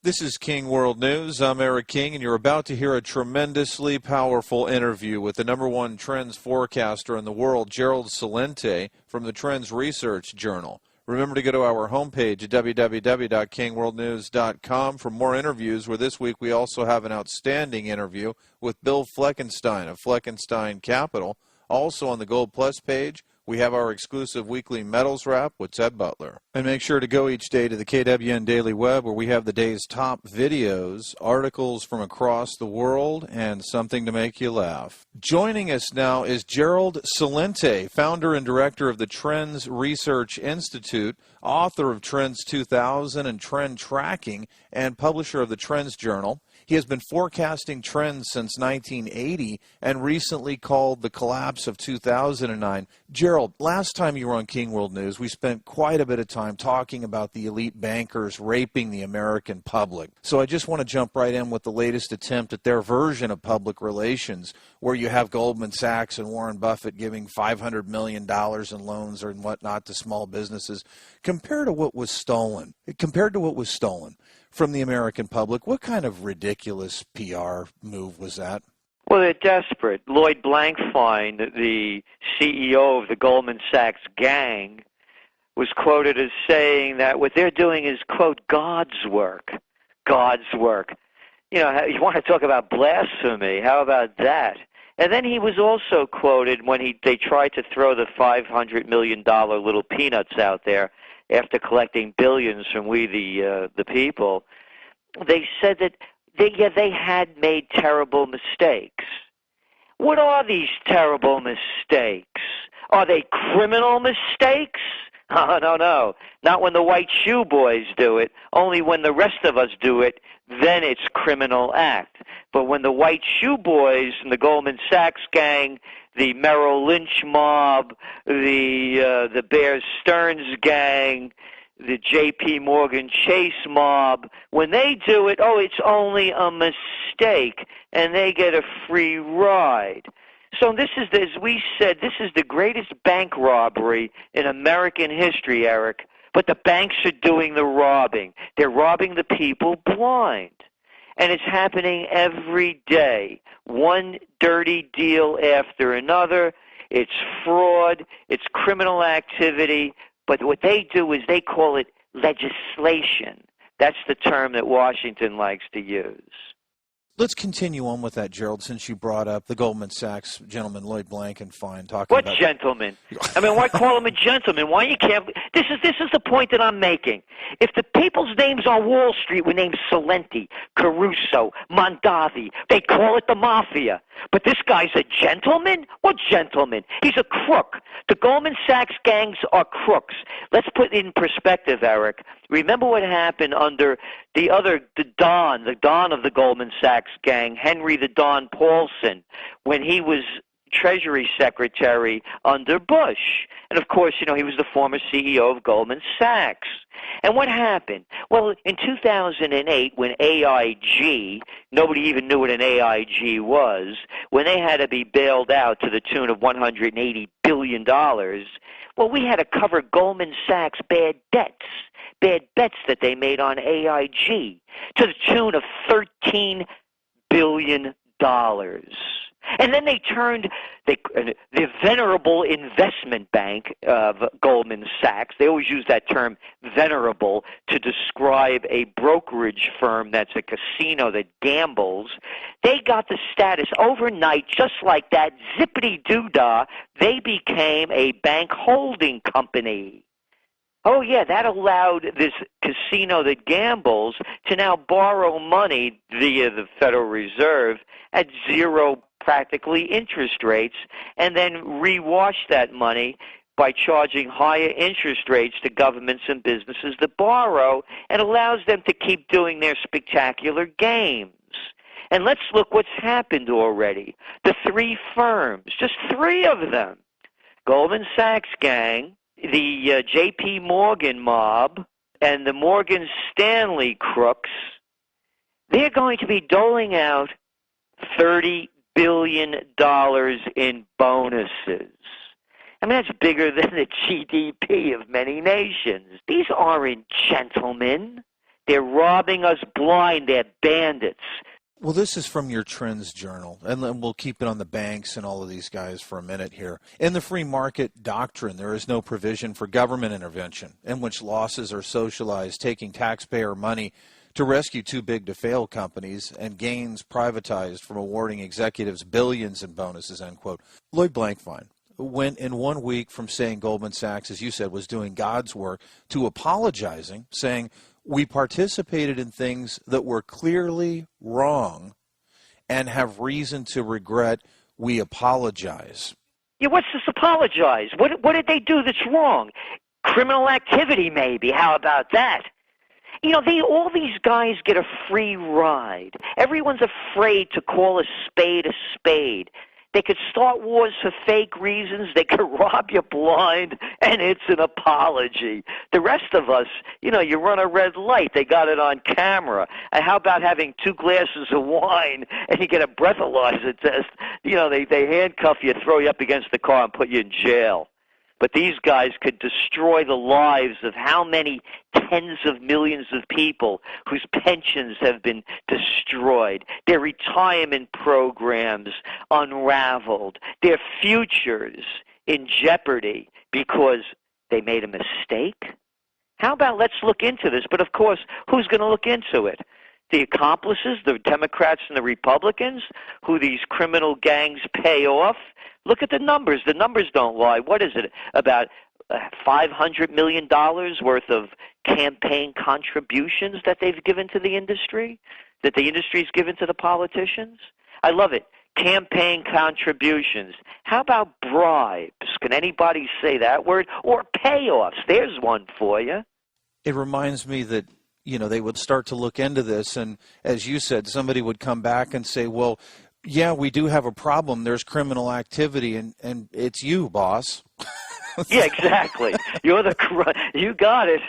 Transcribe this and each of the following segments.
This is King World News. I'm Eric King, and you're about to hear a tremendously powerful interview with the #1 trends forecaster in the world, Gerald Celente, from the Trends Research Journal. Remember to go to our homepage at www.kingworldnews.com for more interviews, where this week we also have an outstanding interview with Bill Fleckenstein of Fleckenstein Capital. Also on the Gold Plus page, we have our exclusive weekly Metals Wrap with Ted Butler. And make sure to go each day to the KWN Daily Web, where we have the day's top videos, articles from across the world, and something to make you laugh. Joining us now is Gerald Celente, founder and director of the Trends Research Institute, author of Trends 2000 and Trend Tracking, and publisher of the Trends Journal. He has been forecasting trends since 1980 and recently called the collapse of 2009. Gerald, last time you were on King World News, we spent quite a bit of time talking about the elite bankers raping the American public. So I just want to jump right in with the latest attempt at their version of public relations, where you have Goldman Sachs and Warren Buffett giving $500 million in loans or whatnot to small businesses. Compared to what was stolen from the American public, what kind of ridiculous PR move was that? Well, they're desperate. Lloyd Blankfein, the CEO of the Goldman Sachs gang, was quoted as saying that what they're doing is, quote, God's work. God's work. You know, you want to talk about blasphemy. How about that? And then he was also quoted when they tried to throw the $500 million little peanuts out there after collecting billions from we the people. They said that they had made terrible mistakes. What are these terrible mistakes? Are they criminal mistakes? Oh, no. Not when the white shoe boys do it. Only when the rest of us do it, then it's criminal act. But when the white shoe boys and the Goldman Sachs gang, the Merrill Lynch mob, the Bear Stearns gang, the J.P. Morgan Chase mob, when they do it, it's only a mistake, and they get a free ride. So this is, as we said, this is the greatest bank robbery in American history, Eric. But the banks are doing the robbing. They're robbing the people blind. And it's happening every day. One dirty deal after another. It's fraud. It's criminal activity. But what they do is they call it legislation. That's the term that Washington likes to use. Let's continue on with that, Gerald, since you brought up the Goldman Sachs gentleman, Lloyd Blankfein, talking about... What gentleman? I mean, why call him a gentleman? Why you can't... This is the point that I'm making. If the people's names on Wall Street were named Celente, Caruso, Mondavi, they call it the mafia. But this guy's a gentleman? What gentleman? He's a crook. The Goldman Sachs gangs are crooks. Let's put it in perspective, Eric. Remember what happened under the Don of the Goldman Sachs gang, Henry the Don Paulson, when he was Treasury Secretary under Bush. And, of course, he was the former CEO of Goldman Sachs. And what happened? Well, in 2008, when AIG, nobody even knew what an AIG was, when they had to be bailed out to the tune of $180 billion, well, we had to cover Goldman Sachs' bad bets that they made on AIG to the tune of $13 billion. And then they turned the venerable investment bank of Goldman Sachs. They always use that term venerable to describe a brokerage firm that's a casino that gambles. They got the status overnight, just like that, zippity-doo-dah, they became a bank holding company. Oh, yeah, that allowed this casino that gambles to now borrow money via the Federal Reserve at zero practically interest rates, and then rewash that money by charging higher interest rates to governments and businesses that borrow, and allows them to keep doing their spectacular games. And let's look what's happened already. The three firms, just three of them, Goldman Sachs gang, the J.P. Morgan mob, and the Morgan Stanley crooks, they're going to be doling out $30 billion in bonuses. I mean, that's bigger than the GDP of many nations. These aren't gentlemen. They're robbing us blind. They're bandits. Well, this is from your Trends Journal, and then we'll keep it on the banks and all of these guys for a minute here. In the free market doctrine, there is no provision for government intervention in which losses are socialized, taking taxpayer money to rescue too big to fail companies and gains privatized from awarding executives billions in bonuses, end quote. Lloyd Blankfein went in 1 week from saying Goldman Sachs, as you said, was doing God's work to apologizing, saying, we participated in things that were clearly wrong and have reason to regret. We apologize. Yeah, what's this apologize? What did they do that's wrong? Criminal activity, maybe. How about that? You know, all these guys get a free ride. Everyone's afraid to call a spade a spade. They could start wars for fake reasons. They could rob you blind, and it's an apology. The rest of us, you know, you run a red light. They got it on camera. And how about having 2 glasses of wine and you get a breathalyzer test? You know, they handcuff you, throw you up against the car, and put you in jail. But these guys could destroy the lives of how many tens of millions of people whose pensions have been destroyed, their retirement programs unraveled, their futures in jeopardy because they made a mistake? How about let's look into this? But of course, who's going to look into it? The accomplices, the Democrats and the Republicans, who these criminal gangs pay off? Look at the numbers. The numbers don't lie. What is it? About $500 million worth of campaign contributions that they've given to the industry, that the industry's given to the politicians? I love it. Campaign contributions. How about bribes? Can anybody say that word? Or payoffs. There's one for you. It reminds me that, you know, they would start to look into this, and as you said, somebody would come back and say, well, yeah, we do have a problem. There's criminal activity, and it's you, boss. Yeah, exactly. You got it.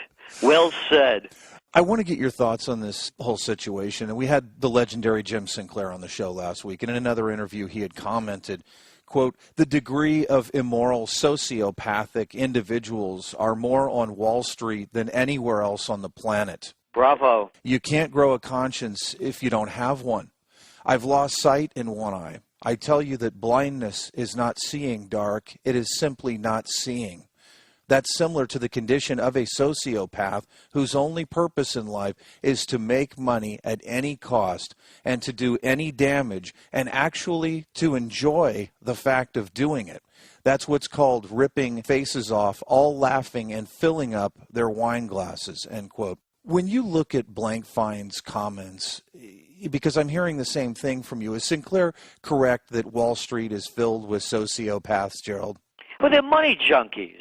Well said. I want to get your thoughts on this whole situation. And we had the legendary Jim Sinclair on the show last week, and in another interview he had commented, quote, the degree of immoral sociopathic individuals are more on Wall Street than anywhere else on the planet. Bravo. You can't grow a conscience if you don't have one. I've lost sight in one eye. I tell you that blindness is not seeing dark. It is simply not seeing. That's similar to the condition of a sociopath whose only purpose in life is to make money at any cost and to do any damage and actually to enjoy the fact of doing it. That's what's called ripping faces off, all laughing and filling up their wine glasses, end quote. When you look at Blankfein's comments, because I'm hearing the same thing from you, is Sinclair correct that Wall Street is filled with sociopaths, Gerald? Well, they're money junkies.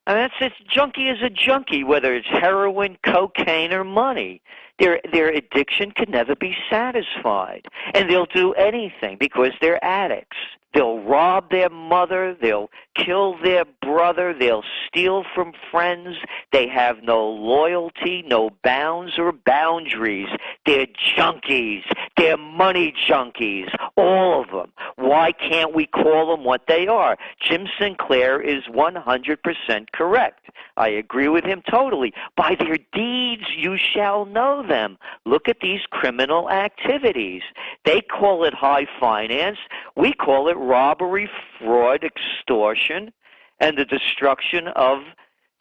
I mean, it's junkie is a junkie, whether it's heroin, cocaine, or money. Their addiction can never be satisfied, and they'll do anything because they're addicts. They'll rob their mother, they'll kill their brother, they'll steal from friends. They have no loyalty, no bounds or boundaries. They're junkies. They're money junkies, all of them. Why can't we call them what they are? Jim Sinclair is 100% correct. I agree with him totally. By their deeds you shall know them. Look at these criminal activities. They call it high finance. We call it robbery, fraud, extortion, and the destruction of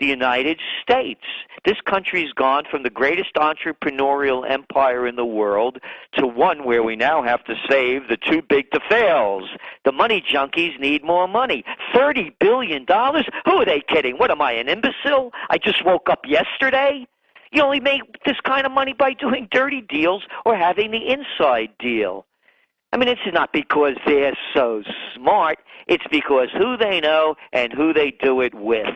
the United States. This country's gone from the greatest entrepreneurial empire in the world to one where we now have to save the too big to fails. The money junkies need more money. $30 billion? Who are they kidding? What am I, an imbecile? I just woke up yesterday? You only make this kind of money by doing dirty deals or having the inside deal. I mean, it's not because they're so smart. It's because who they know and who they do it with.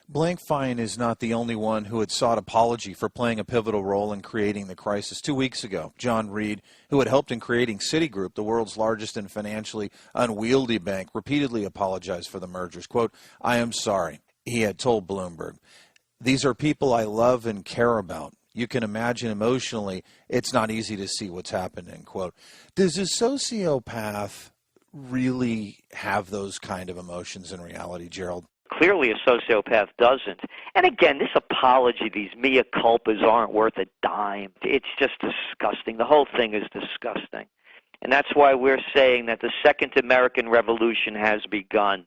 Blankfein is not the only one who had sought apology for playing a pivotal role in creating the crisis. 2 weeks ago, John Reed, who had helped in creating Citigroup, the world's largest and financially unwieldy bank, repeatedly apologized for the mergers. Quote, I am sorry, he had told Bloomberg. These are people I love and care about. You can imagine emotionally, it's not easy to see what's happening, quote. Does a sociopath really have those kind of emotions in reality, Gerald? Clearly a sociopath doesn't. And again, this apology, these mea culpas aren't worth a dime. It's just disgusting. The whole thing is disgusting. And that's why we're saying that the Second American Revolution has begun.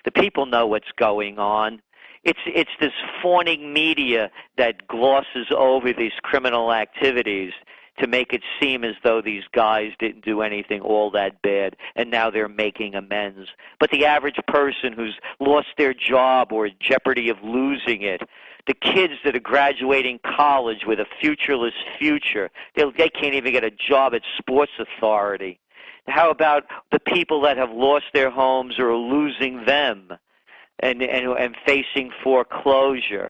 The people know what's going on. It's this fawning media that glosses over these criminal activities to make it seem as though these guys didn't do anything all that bad, and now they're making amends. But the average person who's lost their job or in jeopardy of losing it, the kids that are graduating college with a futureless future, they can't even get a job at Sports Authority. How about the people that have lost their homes or are losing them and facing foreclosure?